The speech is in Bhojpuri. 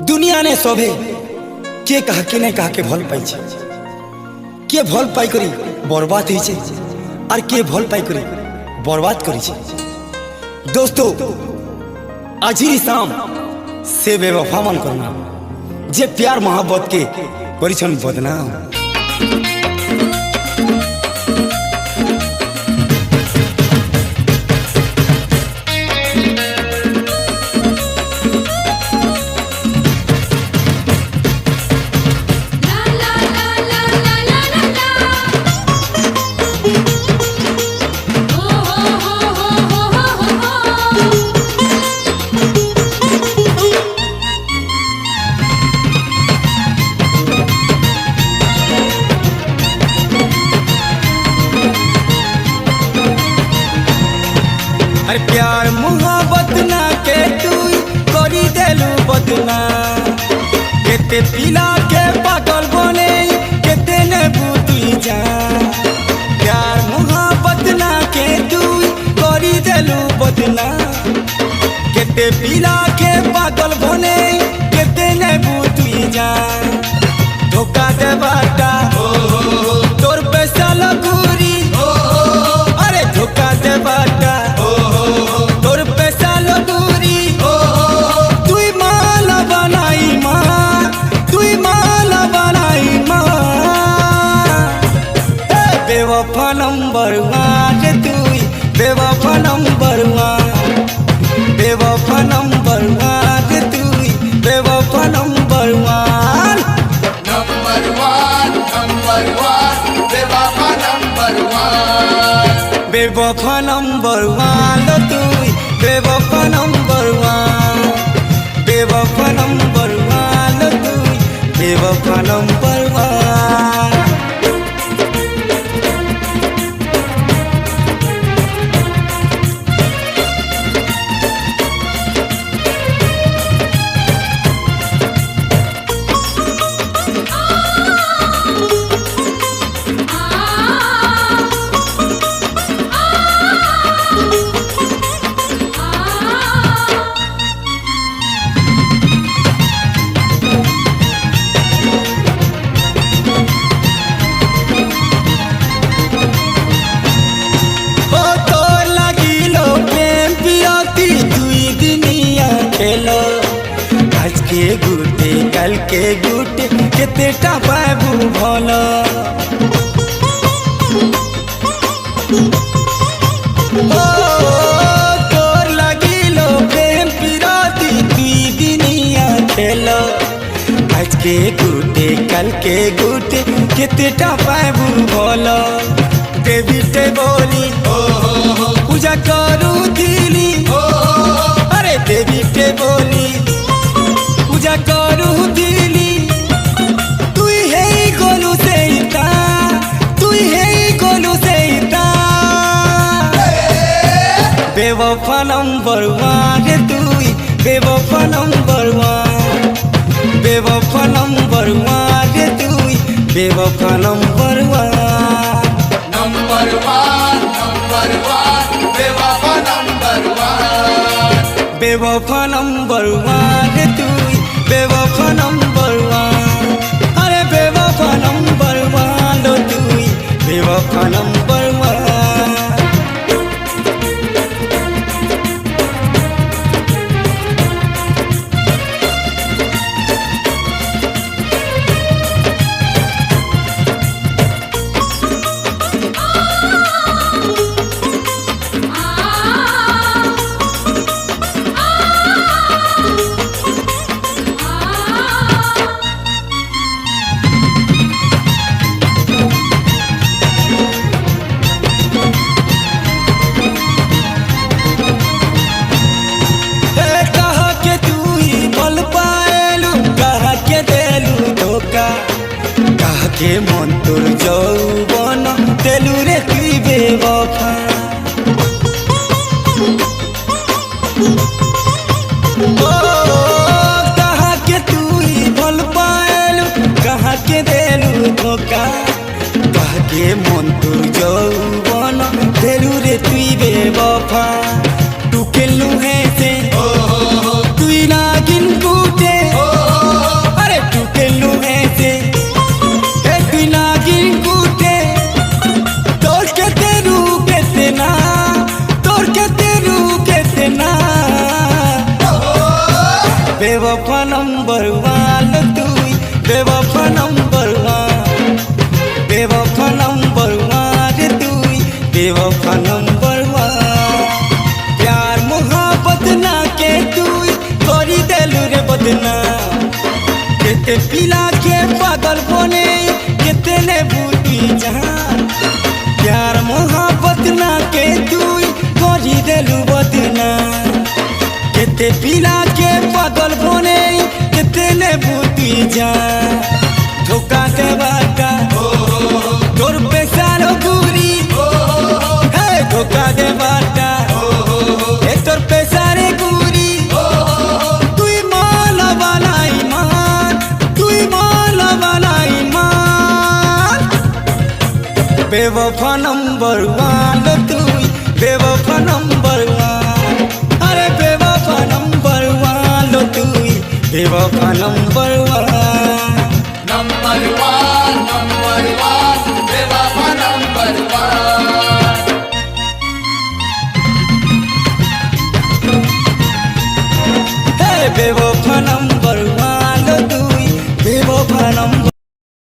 दुनिया ने सभे के कहा के नहीं कहा के भल पाई के भल पाई करी बर्बाद होइछे और के भल पाई करी बर्बाद करी। दोस्तों आज ही शाम से बेवफा मन करना जे प्यार मोहब्बत के परिचन बदनाम। अरे प्यार मोहब्बत ना के तू करी देलू बदना केते पिला के पागल बने केते ने बुतुई जा। प्यार मोहब्बत ना के तू करी देलू बदना केते पिला के पागल बने केते ने बुतुई जा। धोखा दे बाटा तोर पैसा लगूरी अरे धोखा दे बाटा तोर पैसा लगूरी तुई माला बनाई माँ तुई माला बनाई माँ। बेवफा नंबर वन तुई बेवफा नंबर वन बेवफा नंबर वन तुई बेवफा नंबर वन बेवफा नंबर वन तुई बेवफा नंबर वन बेवफा नंबर वन तुई बेवफा नंबर वन। आज के गुटे कल के गुटे केते बाबू भल तोर लगिलो प्रेम पिराती दुई दिनिया खेल। आज के गुटे कल के गुटे केते बाबू भल देवी ते बोली पूजा करू दिली अरे देवी ते बोली पूजा करू दिली तुई है गोलू सेता तुई है गोलू सेता। बेवफा नंबर वन तुई बेवफा नंबर वन बेवफा नंबर वन तुई बेवफा नंबर वन बेवफा नंबर वन तुई बेवफा नंबर वन अरे बेवफा नंबर वन तुई बेवफा नंबर वन। के मन तोर जौवन तेलू रे तुई बेवफा कहा के तुई भल पाएलू कहा के देलू धोखा कह के मन तोर जौवन तेलू रे तुई बेवफा तू खेलू है से तुई नागिन बूटे बेवफा नंबर वन तू बेवफा नंबर वन बेवफा नंबर वन तू बेवफा नंबर वन प्यार मोहब्बत ना के तू करी देलू रे बदना केते पिला के पागल बने कितने बूटी जहां प्यार मोहब्बत ना के तू करी देलू बदना केते पिला के पागल बने कितने बूटी जहां धोखा के बाटा तोर पे सारो गुरी है धोखा के बाटा ए तोर पे सारे गुरी तू माल वाला ईमान तू माल वाला ईमान बेवफा नंबर वन तू बेवफा नंबर वन अरे बेवफा नंबर वन तू बेवफा नंबर वन बेवफा नंबर वन Hey, baby.